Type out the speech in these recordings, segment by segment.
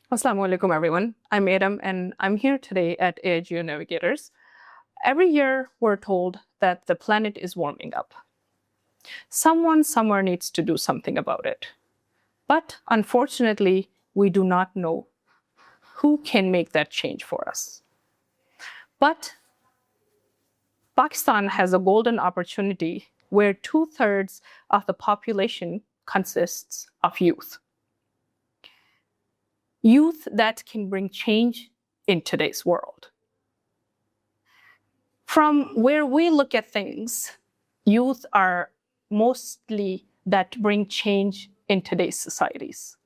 Assalamu alaikum, everyone. I'm Adam, and I'm here today at AIGO Navigators. Every year, we're told that the planet is warming up. Someone somewhere needs to do something about it. But unfortunately, we do not know who can make that change for us. But Pakistan has a golden opportunity where 2/3 of the population consists of youth. Youth that can bring change in today's world. From where we look at things, youth are mostly that bring change in today's societies.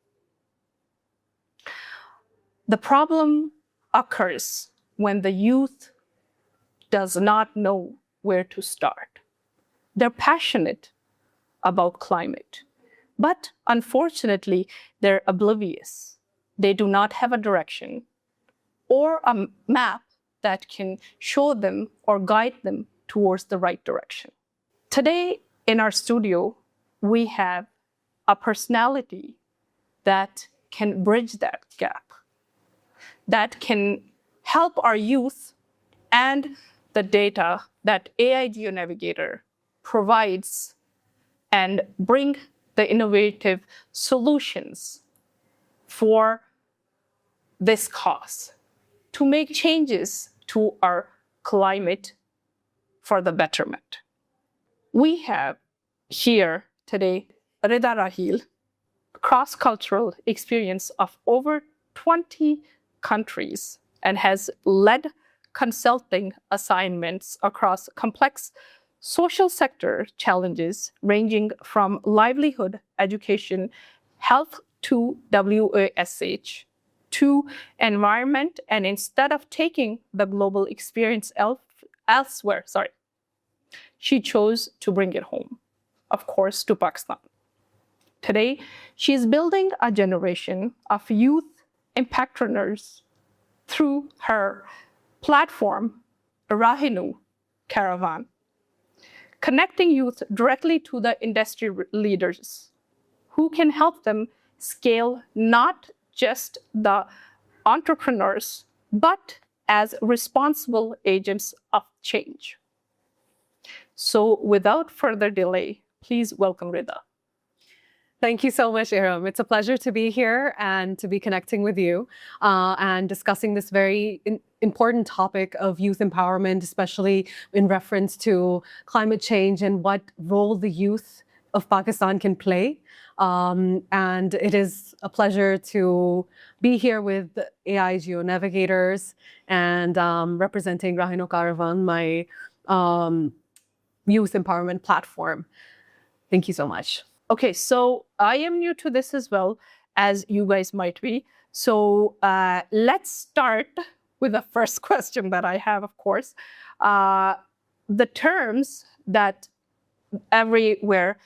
The problem occurs when the youth does not know where to start. They're passionate about climate, but unfortunately, they're oblivious. They do not have a direction or a map that can show them or guide them towards the right direction. Today in our studio, we have a personality that can bridge that gap, that can help our youth and the data that AIGO Navigator provides and bring the innovative solutions for this cause to make changes to our climate for the betterment. We have here today Rida Raheel, cross-cultural experience of over 20 countries and has led consulting assignments across complex social sector challenges ranging from livelihood, education, health to WASH, to environment, and instead of taking the global experience elsewhere, she chose to bring it home, of course, to Pakistan. Today, she is building a generation of youth impactreneurs through her platform, Rahinu Caravan, connecting youth directly to the industry leaders who can help them scale not just the entrepreneurs, but as responsible agents of change. So without further delay, please welcome Rida. Thank you so much, Iram. It's a pleasure to be here and to be connecting with you and discussing this very important topic of youth empowerment, especially in reference to climate change and what role the youth of Pakistan can play. And it is a pleasure to be here with AIGO Navigators and representing Rahinu Caravan, my youth empowerment platform. Thank you so much. Okay, so I am new to this as well, as you guys might be. So let's start with the first question that I have, of course. The terms that everywhere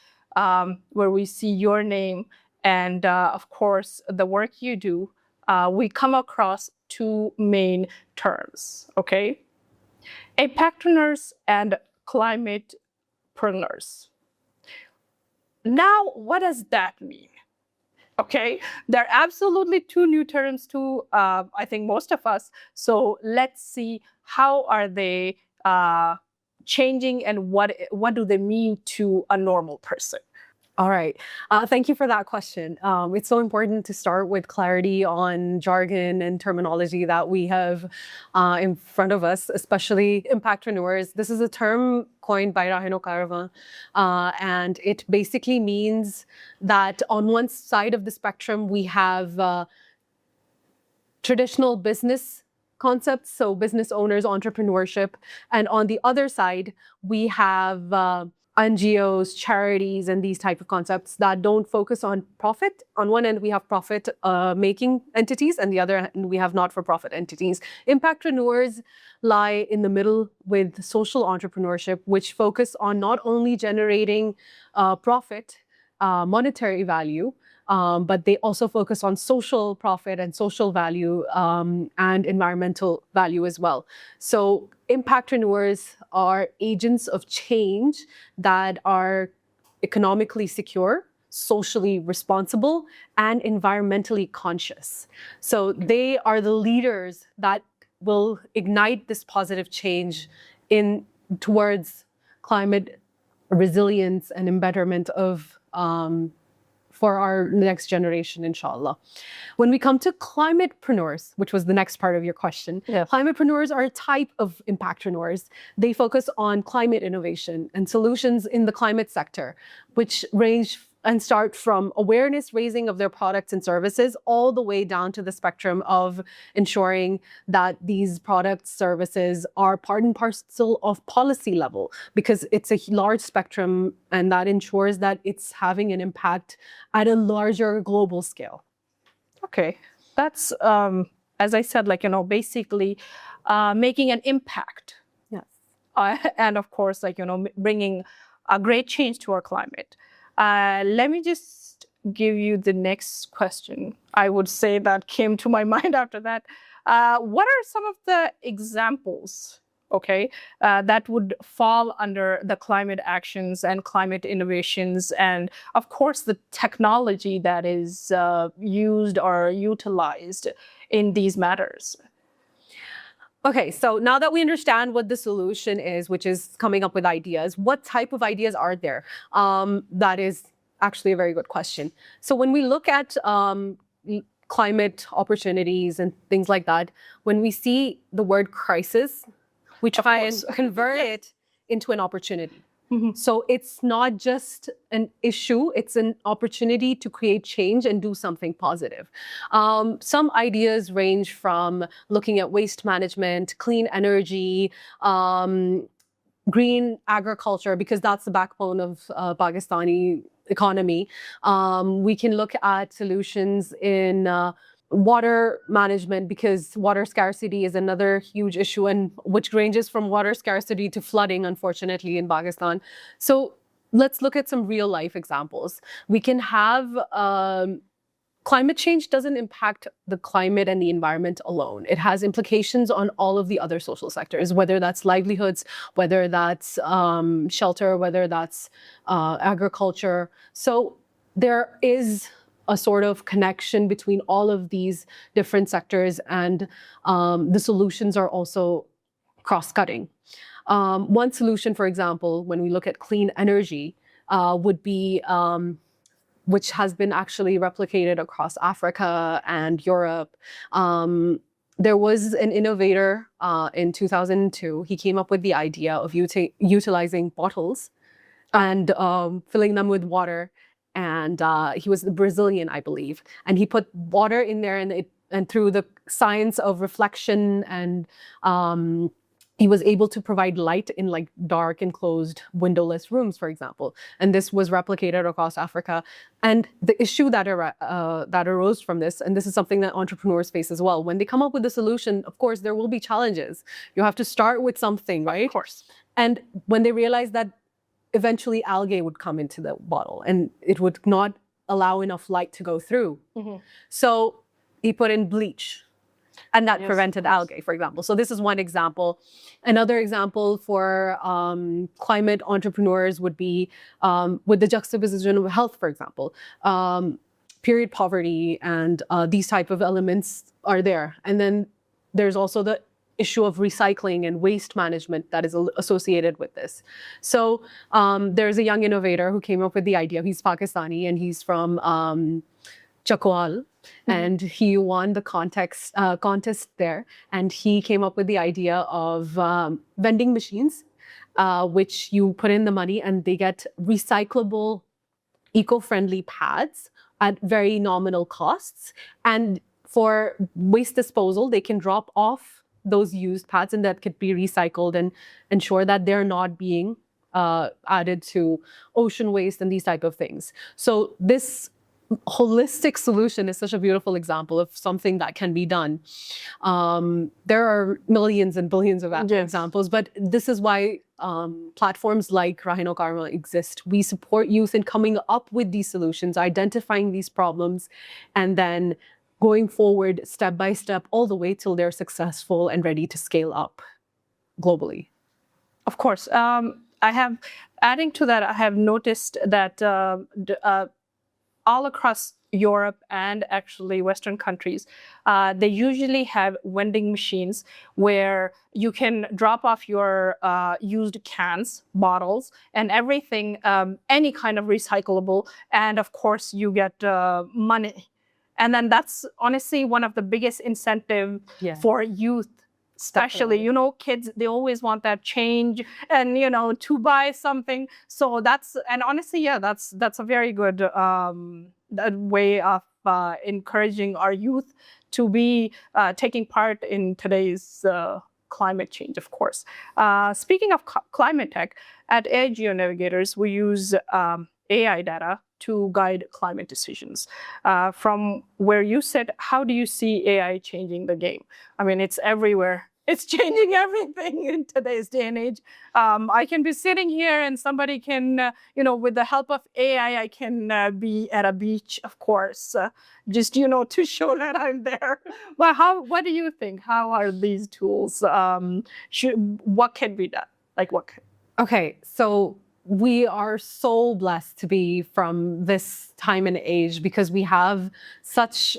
where we see your name and, of course, the work you do, we come across two main terms, okay? Impactreneurs and Climatepreneurs. Now, what does that mean? Okay, they're absolutely two new terms to, I think, most of us. So let's see, how are they changing and what do they mean to a normal person? All right. Thank you for that question. It's so important to start with clarity on jargon and terminology that we have in front of us, especially impactpreneurs. This is a term coined by Rahinu Caravan, and it basically means that on one side of the spectrum, we have traditional business concepts, so business owners, entrepreneurship, and on the other side, we have NGOs, charities, and these type of concepts that don't focus on profit. On one end, we have profit-making entities, and the other end, we have not-for-profit entities. Impactpreneurs lie in the middle with social entrepreneurship, which focus on not only generating profit, monetary value, but they also focus on social profit and social value and environmental value as well. So impactpreneurs are agents of change that are economically secure, socially responsible and environmentally conscious. So they are the leaders that will ignite this positive change in towards climate resilience and embetterment of for our next generation, inshallah. When we come to climatepreneurs, which was the next part of your question, Yes. climatepreneurs are a type of impactpreneurs. They focus on climate innovation and solutions in the climate sector, which range and start from awareness raising of their products and services all the way down to the spectrum of ensuring that these products, services are part and parcel of policy level, because it's a large spectrum and that ensures that it's having an impact at a larger global scale. Okay, that's as I said, like, basically making an impact. Yes. And of course, like, bringing a great change to our climate. Let me just give you the next question. I would say that came to my mind after that. What are some of the examples, okay, that would fall under the climate actions and climate innovations, and of course the technology that is used or utilized in these matters? Okay, so now that we understand what the solution is, which is coming up with ideas, what type of ideas are there? That is actually a very good question. So when we look at climate opportunities and things like that, when we see the word crisis, we try and convert it into an opportunity. Mm-hmm. So it's not just an issue, it's an opportunity to create change and do something positive. Some ideas range from looking at waste management, clean energy, green agriculture, because that's the backbone of Pakistani economy. We can look at solutions in water management, because water scarcity is another huge issue, and which ranges from water scarcity to flooding, unfortunately, in Pakistan. So let's look at some real life examples. We can have climate change doesn't impact the climate and the environment alone. It has implications on all of the other social sectors, whether that's livelihoods, whether that's shelter, whether that's agriculture. So there is a sort of connection between all of these different sectors, and the solutions are also cross-cutting. One solution, for example, when we look at clean energy, would be which has been actually replicated across Africa and Europe. There was an innovator in 2002. He came up with the idea of utilizing bottles and filling them with water. And he was Brazilian, I believe. And he put water in there, and through the science of reflection and he was able to provide light in like dark enclosed windowless rooms, for example. And this was replicated across Africa. And the issue that arose from this, and this is something that entrepreneurs face as well, when they come up with a solution, of course, there will be challenges. You have to start with something, right? Of course. And when they realize that eventually algae would come into the bottle and it would not allow enough light to go through. Mm-hmm. So he put in bleach. And that Yes, prevented algae, for example. So this is one example. Another example for climate entrepreneurs would be with the juxtaposition of health, for example. Period poverty and these type of elements are there. And then there's also the issue of recycling and waste management that is associated with this. So there's a young innovator who came up with the idea. He's Pakistani and he's from Chakwal. And he won the contest there. And he came up with the idea of vending machines, which you put in the money and they get recyclable, eco-friendly pads at very nominal costs. And for waste disposal, they can drop off those used pads and that could be recycled and ensure that they're not being added to ocean waste and these type of things. So this holistic solution is such a beautiful example of something that can be done. There are millions and billions of examples, but this is why platforms like Raheel Karma exist. We support youth in coming up with these solutions, identifying these problems, and then going forward step by step all the way till they're successful and ready to scale up globally. Of course. Adding to that, I have noticed that all across Europe and actually Western countries, they usually have vending machines where you can drop off your used cans, bottles, and everything, any kind of recyclable. And of course, you get money. And then that's honestly one of the biggest incentive for youth. Especially, kids, they always want that change and, to buy something. So and honestly, yeah, that's a very good way of encouraging our youth to be taking part in today's climate change, of course. Speaking of climate tech, at AIGO Navigators, we use AI data to guide climate decisions. From where you sit, how do you see AI changing the game? I mean, it's everywhere. It's changing everything in today's day and age. I can be sitting here and somebody can, with the help of AI, I can be at a beach, of course, just, to show that I'm there. But what do you think? How are these tools? What can be done? Okay, so we are so blessed to be from this time and age because we have such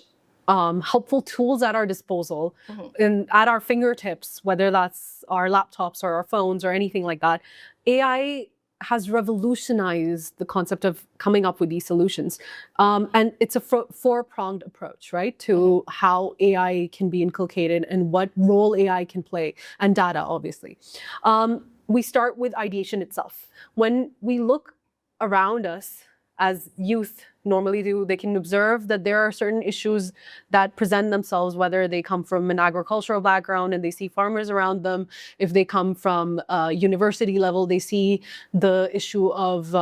helpful tools at our disposal and at our fingertips, whether that's our laptops or our phones or anything like that. AI has revolutionized the concept of coming up with these solutions. And it's a four-pronged approach, right, to how AI can be inculcated and what role AI can play, and data, obviously. We start with ideation itself. When we look around us, as youth normally do, they can observe that there are certain issues that present themselves, whether they come from an agricultural background and they see farmers around them. If they come from university level, they see the issue of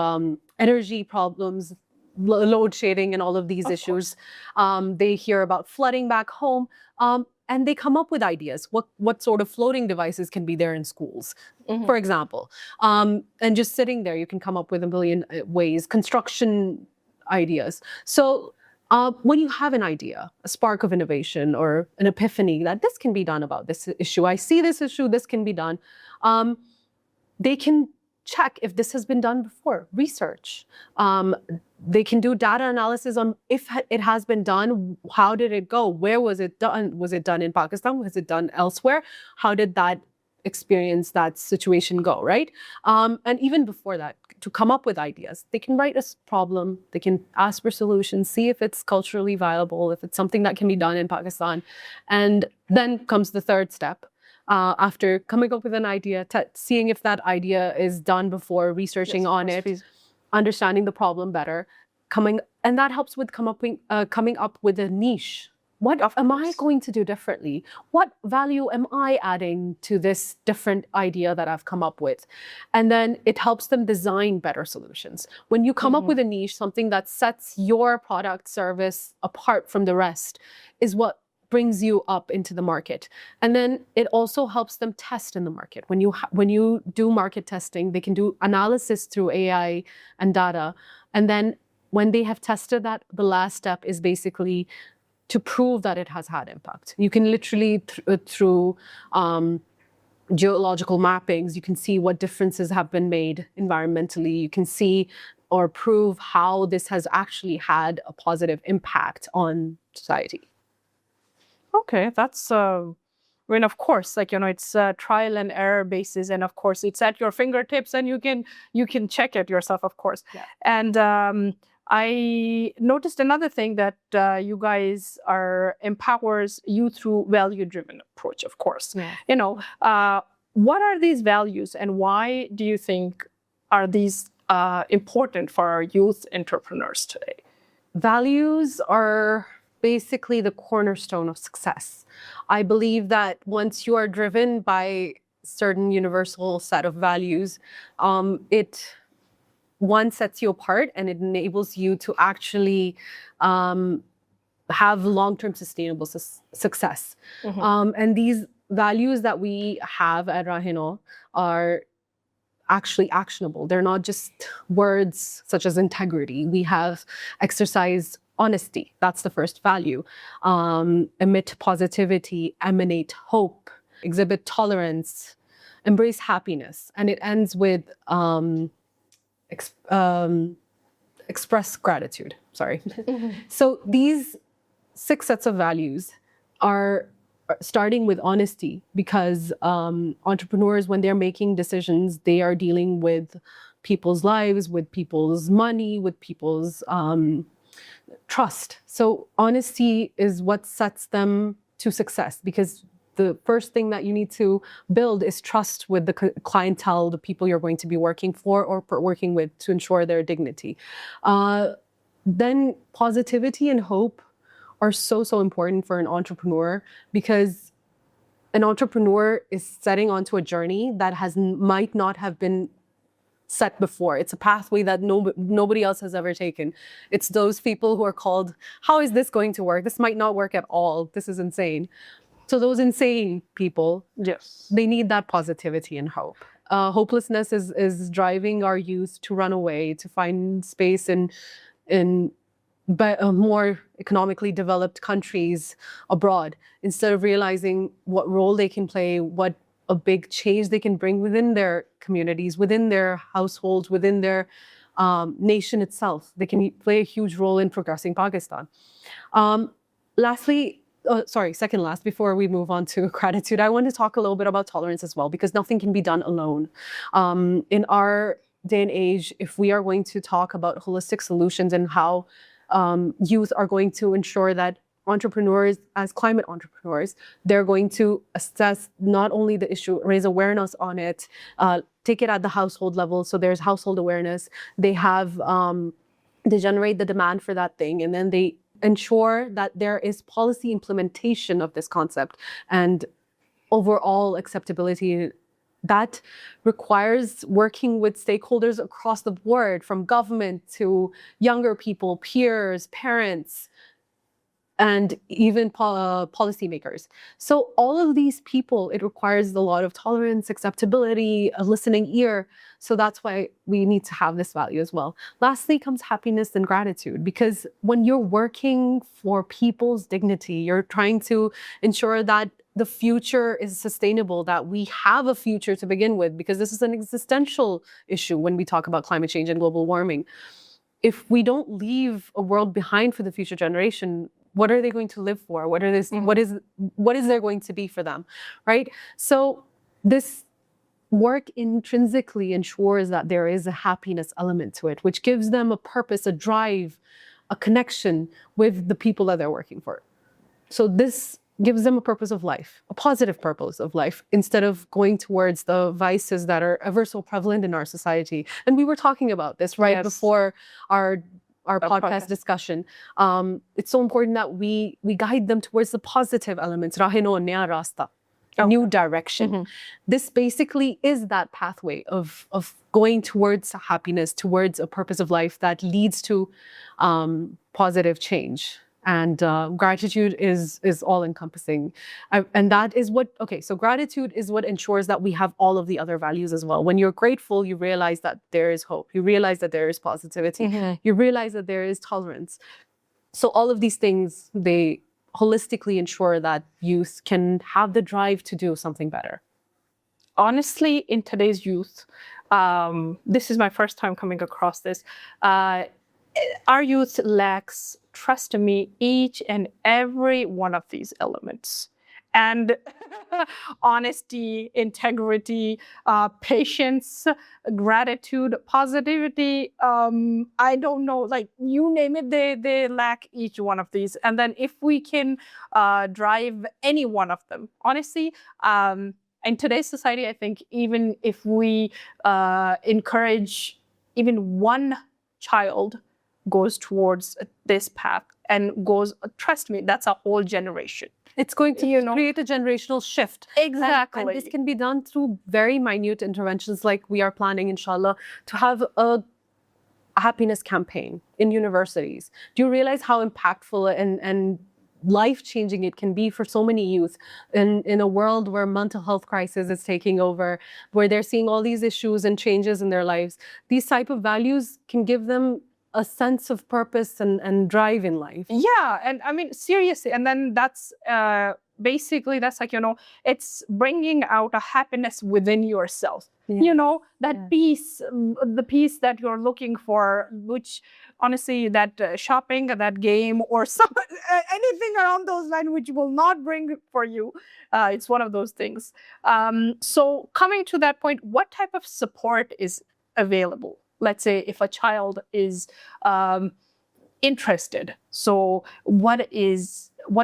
energy problems, load shedding and all of these issues. They hear about flooding back home. And they come up with ideas. What sort of floating devices can be there in schools, for example? And just sitting there, you can come up with a million ways, construction ideas. So when you have an idea, a spark of innovation or an epiphany that this can be done about this issue, I see this issue, this can be done, they can check if this has been done before, research. They can do data analysis on if it has been done, how did it go? Where was it done? Was it done in Pakistan? Was it done elsewhere? How did that experience, that situation go, right? And even before that, to come up with ideas. They can write a problem, they can ask for solutions, see if it's culturally viable, if it's something that can be done in Pakistan. And then comes the third step. After coming up with an idea, seeing if that idea is done before, researching on it, understanding the problem better, and that helps with coming up with a niche. What am I going to do differently? What value am I adding to this different idea that I've come up with? And then it helps them design better solutions. When you come up with a niche, something that sets your product service apart from the rest is what brings you up into the market. And then it also helps them test in the market. When you do market testing, they can do analysis through AI and data. And then when they have tested that, the last step is basically to prove that it has had impact. You can literally, through geological mappings, you can see what differences have been made environmentally. You can see or prove how this has actually had a positive impact on society. Okay, that's, of course, it's trial and error basis, and of course, it's at your fingertips, and you can check it yourself, of course. Yeah. And I noticed another thing that you guys empowers you through value-driven approach, of course. Yeah. What are these values, and why do you think are these important for our youth entrepreneurs today? Values are basically the cornerstone of success. I believe that once you are driven by certain universal set of values, it sets you apart and it enables you to actually have long-term sustainable success. And these values that we have at Raheel are actually actionable. They're not just words such as integrity. We have exercised honesty. That's the first value. Emit positivity, emanate hope, exhibit tolerance, embrace happiness. And it ends with express gratitude. Sorry. So these 6 sets of values are starting with honesty, because entrepreneurs, when they're making decisions, they are dealing with people's lives, with people's money, with people's trust. So honesty is what sets them to success, because the first thing that you need to build is trust with the clientele, the people you're going to be working for or working with, to ensure their dignity. Then positivity and hope are so important for an entrepreneur, because an entrepreneur is setting onto a journey that might not have been set before. It's a pathway that nobody else has ever taken. It's those people who are called, how is this going to work? This might not work at all. This is insane. So those insane people, Yes. they need that positivity and hope. Hopelessness is driving our youth to run away, to find space in more economically developed countries abroad, instead of realizing what role they can play, what a big change they can bring within their communities, within their households, within their nation itself. They can play a huge role in progressing Pakistan. Second last, before we move on to gratitude, I want to talk a little bit about tolerance as well, because nothing can be done alone. In our day and age, if we are going to talk about holistic solutions and how youth are going to ensure that entrepreneurs, as climate entrepreneurs, they're going to assess not only the issue, raise awareness on it, take it at the household level. So there's household awareness. They have, they generate the demand for that thing, and then they ensure that there is policy implementation of this concept and overall acceptability. That requires working with stakeholders across the board, from government to younger people, peers, parents, and even policymakers. So all of these people, it requires a lot of tolerance, acceptability, a listening ear. So that's why we need to have this value as well. Lastly comes happiness and gratitude, because when you're working for people's dignity, you're trying to ensure that the future is sustainable, that we have a future to begin with, because this is an existential issue when we talk about climate change and global warming. If we don't leave a world behind for the future generation, what are they going to live for? What is there going to be for them, right? So this work intrinsically ensures that there is a happiness element to it, which gives them a purpose, a drive, a connection with the people that they're working for. So this gives them a purpose of life, a positive purpose of life, instead of going towards the vices that are ever so prevalent in our society. And we were talking about this before our podcast discussion. It's so important that we guide them towards the positive elements. New direction. This basically is that pathway of going towards happiness, towards a purpose of life that leads to positive change. And gratitude is all encompassing. And that is so gratitude is what ensures that we have all of the other values as well. When you're grateful, you realize that there is hope. You realize that there is positivity. You realize that there is tolerance. So all of these things, they holistically ensure that youth can have the drive to do something better. Honestly, in today's youth, this is my first time coming across this. Our youth lacks, trust me, each and every one of these elements. And honesty, integrity, patience, gratitude, positivity, I don't know, like you name it, they lack each one of these. And then if we can drive any one of them, honestly, in today's society, I think even if we encourage even one child goes towards this path and goes, trust me, that's a whole generation. It's going to create a generational shift. Exactly. And this can be done through very minute interventions, like we are planning, inshallah, to have a happiness campaign in universities. Do you realize how impactful and life-changing it can be for so many youth in a world where mental health crisis is taking over, where they're seeing all these issues and changes in their lives? These type of values can give them a sense of purpose and drive in life. Yeah, and I mean, seriously, and then that's basically, that's like, it's bringing out a happiness within yourself. that peace, the peace that you're looking for, which honestly, that shopping, that game, or anything around those lines, which will not bring for you, it's one of those things. So coming to that point, what type of support is available? Let's say if a child is interested, so what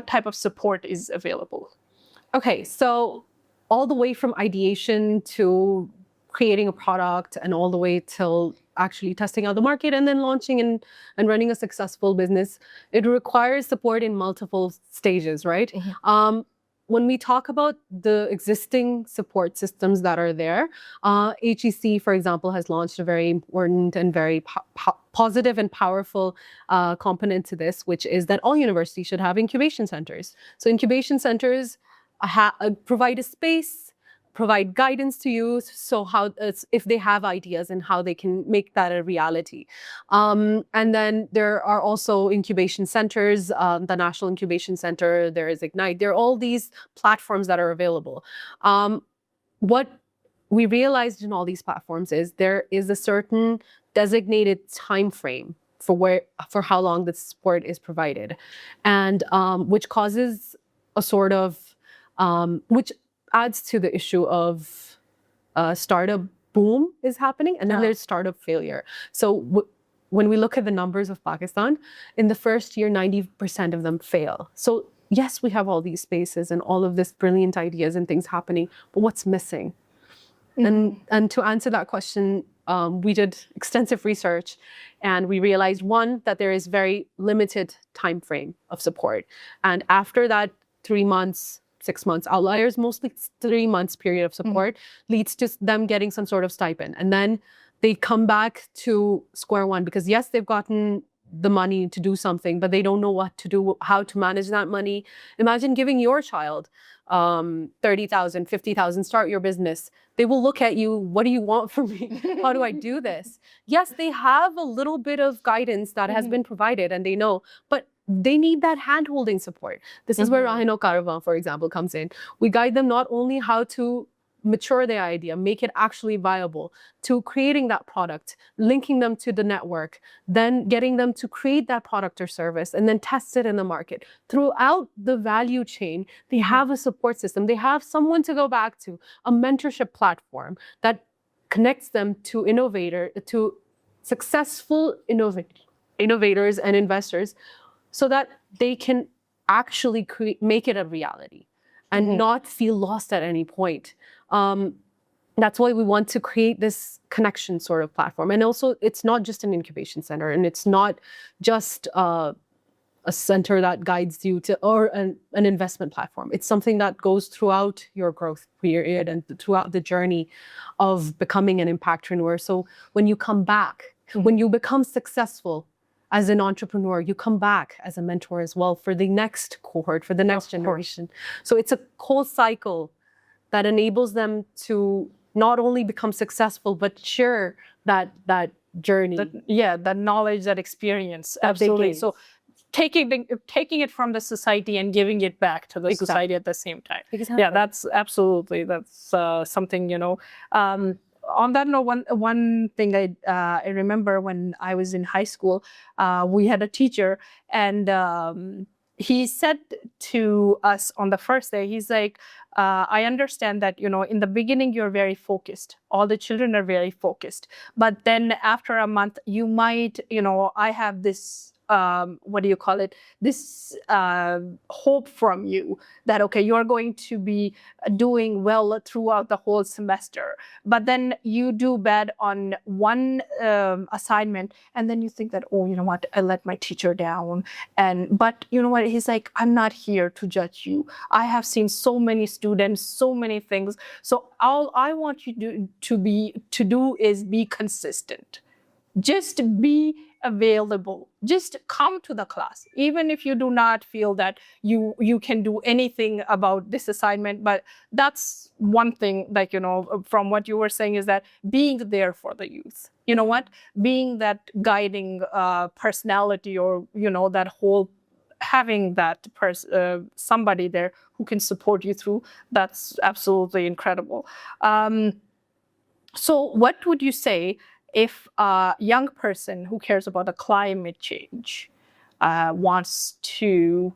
type of support is available? Okay, so all the way from ideation to creating a product and all the way till actually testing out the market and then launching and running a successful business, it requires support in multiple stages, right? When we talk about the existing support systems that are there, HEC, for example, has launched a very important and very positive and powerful component to this, which is that all universities should have incubation centers. So incubation centers provide a space, provide guidance to you, so if they have ideas and how they can make that a reality. And then there are also incubation centers, the National Incubation Center, there is Ignite, there are all these platforms that are available. What we realized in all these platforms is there is a certain designated time frame for how long the support is provided, and which causes a sort of which adds to the issue of startup boom is happening, and then there's startup failure. So when we look at the numbers of Pakistan, in the first year, 90% of them fail. So yes, we have all these spaces and all of this brilliant ideas and things happening, but what's missing? And to answer that question, we did extensive research, and we realized, one, that there is very limited time frame of support, and after that 3 months, 6 months, outliers, mostly 3 months period of support leads to them getting some sort of stipend. And then they come back to square one because yes, they've gotten the money to do something, but they don't know what to do, how to manage that money. Imagine giving your child 30,000, 50,000, start your business. They will look at you, what do you want from me? How do I do this? Yes, they have a little bit of guidance that has been provided and they know, but they need that hand-holding support. This is where Rahino Caravan, for example, comes in. We guide them not only how to mature their idea, make it actually viable, to creating that product, linking them to the network, then getting them to create that product or service, and then test it in the market. Throughout the value chain, they have a support system. They have someone to go back to, a mentorship platform that connects them to successful innovators and investors, so that they can actually make it a reality and not feel lost at any point. That's why we want to create this connection sort of platform. And also, it's not just an incubation center, and it's not just a center that guides you to, or an investment platform. It's something that goes throughout your growth period and throughout the journey of becoming an impactpreneur. So when you come back, when you become successful as an entrepreneur, you come back as a mentor as well for the next cohort, for the next generation. So it's a whole cycle that enables them to not only become successful, but share that journey. That knowledge, that experience. Absolutely. So taking it from the society and giving it back to the society at the same time. Exactly. Yeah, that's something, on that note, one thing I remember when I was in high school, we had a teacher, and he said to us on the first day, he's like, I understand that, in the beginning, you're very focused. All the children are very focused. But then after a month, you might, I have this, this hope from you that, okay, you're going to be doing well throughout the whole semester. But then you do bad on one assignment, and then you think that, oh, you know what, I let my teacher down. But you know what, he's like, I'm not here to judge you. I have seen so many students, so many things. So all I want you to do is be consistent. Just be available. Just come to the class, even if you do not feel that you can do anything about this assignment. But that's one thing, like, from what you were saying, is that being there for the youth, being that guiding personality, or that whole, having that somebody there who can support you through, that's absolutely incredible. So what would you say if a young person who cares about the climate change wants to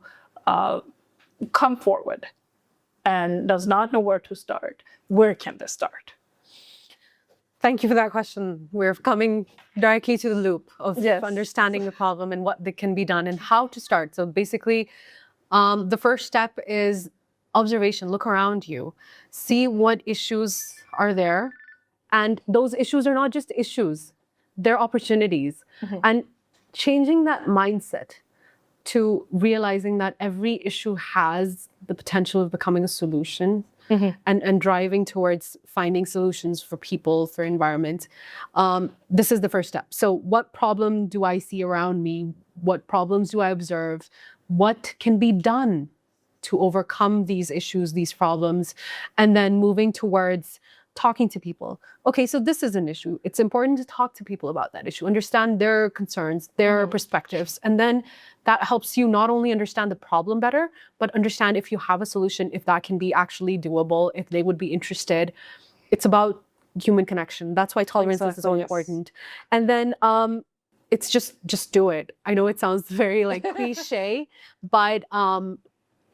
come forward and does not know where to start? Where can they start? Thank you for that question. We're coming directly to the loop of Yes. understanding the problem and what that can be done and how to start. So basically, the first step is observation. Look around you, see what issues are there. And those issues are not just issues, they're opportunities. And changing that mindset to realizing that every issue has the potential of becoming a solution, and driving towards finding solutions for people, for environment. This is the first step. So what problem do I see around me? What problems do I observe? What can be done to overcome these issues, these problems? And then moving towards talking to people. Okay, so this is an issue. It's important to talk to people about that issue, understand their concerns, their perspectives. And then that helps you not only understand the problem better, but understand if you have a solution, if that can be actually doable, if they would be interested. It's about human connection. That's why tolerance is so important. And then it's just do it. I know it sounds very like cliche, but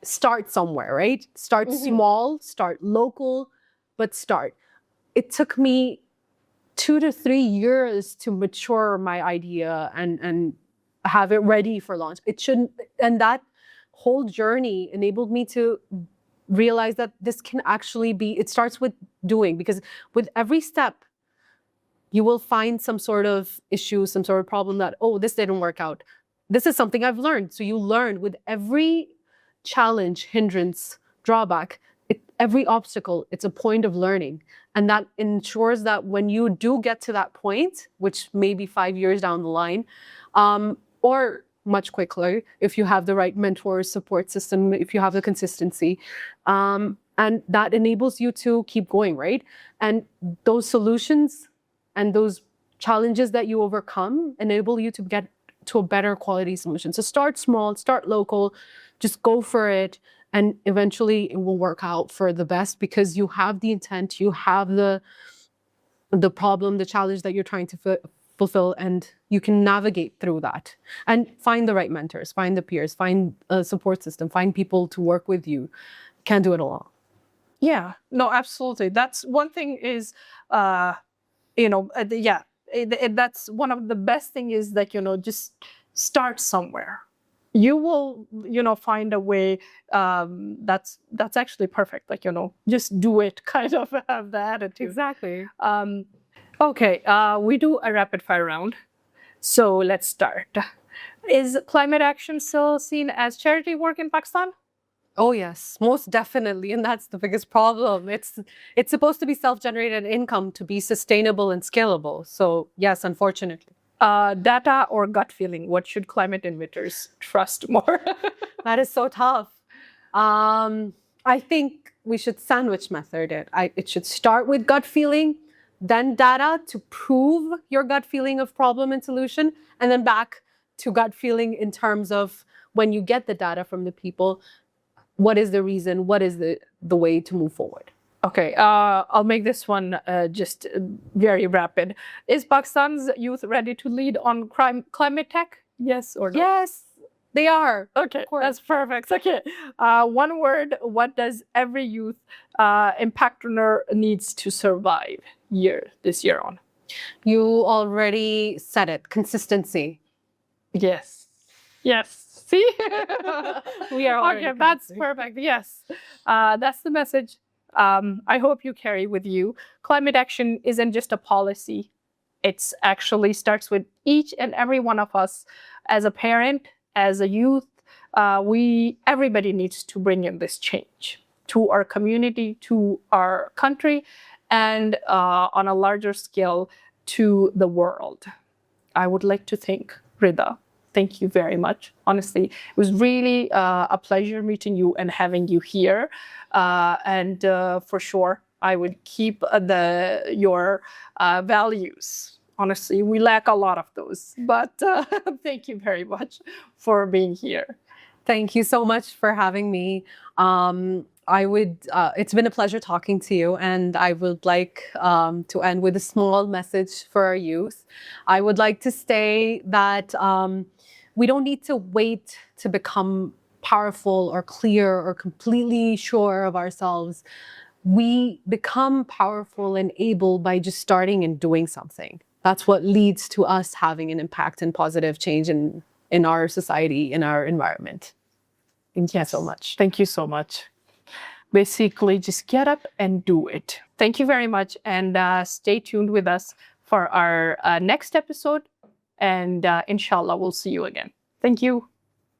start somewhere, right? Start small, start local, but start. It took me 2 to 3 years to mature my idea and have it ready for launch. It shouldn't, and that whole journey enabled me to realize that this can actually be, it starts with doing, because with every step, you will find some sort of issue, some sort of problem that, oh, this didn't work out. This is something I've learned. So you learn with every challenge, hindrance, drawback, every obstacle, it's a point of learning. And that ensures that when you do get to that point, which may be 5 years down the line, or much quicker if you have the right mentor support system, if you have the consistency, and that enables you to keep going, right? And those solutions and those challenges that you overcome enable you to get to a better quality solution. So start small, start local, just go for it. And eventually it will work out for the best because you have the intent, you have the problem, the challenge that you're trying to fulfill, and you can navigate through that. And find the right mentors, find the peers, find a support system, find people to work with you. Can't do it alone. Yeah, no, absolutely. That's one thing is, that's one of the best thing is that, just start somewhere. You will, find a way. That's actually perfect. Like, just do it, kind of have the attitude. Exactly. Okay, we do a rapid fire round. So let's start. Is climate action still seen as charity work in Pakistan? Oh yes, most definitely, and that's the biggest problem. It's supposed to be self-generated income to be sustainable and scalable. So yes, unfortunately. Data or gut feeling? What should climate emitters trust more? That is so tough. I think we should sandwich method it. It should start with gut feeling, then data to prove your gut feeling of problem and solution, and then back to gut feeling in terms of when you get the data from the people, what is the reason, what is the way to move forward. Okay, I'll make this one just very rapid. Is Pakistan's youth ready to lead on climate tech? Yes or no? Yes, they are. Okay, that's perfect. Okay, one word. What does every youth impactpreneur needs to survive this year on? You already said it. Consistency. Yes. Yes. See? We are already okay, that's perfect. Yes. That's the message. I hope you carry with you. Climate action isn't just a policy. It's actually starts with each and every one of us as a parent, as a youth. Everybody needs to bring in this change to our community, to our country, and on a larger scale to the world. I would like to thank Rida. Thank you very much. Honestly, it was really a pleasure meeting you and having you here. And for sure, I would keep your values. Honestly, we lack a lot of those. But thank you very much for being here. Thank you so much for having me. It's been a pleasure talking to you, and I would like to end with a small message for our youth. I would like to say that we don't need to wait to become powerful or clear or completely sure of ourselves. We become powerful and able by just starting and doing something. That's what leads to us having an impact and positive change in our society, in our environment. Thank you so much. Thank you so much. Basically, just get up and do it. Thank you very much. And stay tuned with us for our next episode. And inshallah, we'll see you again. Thank you.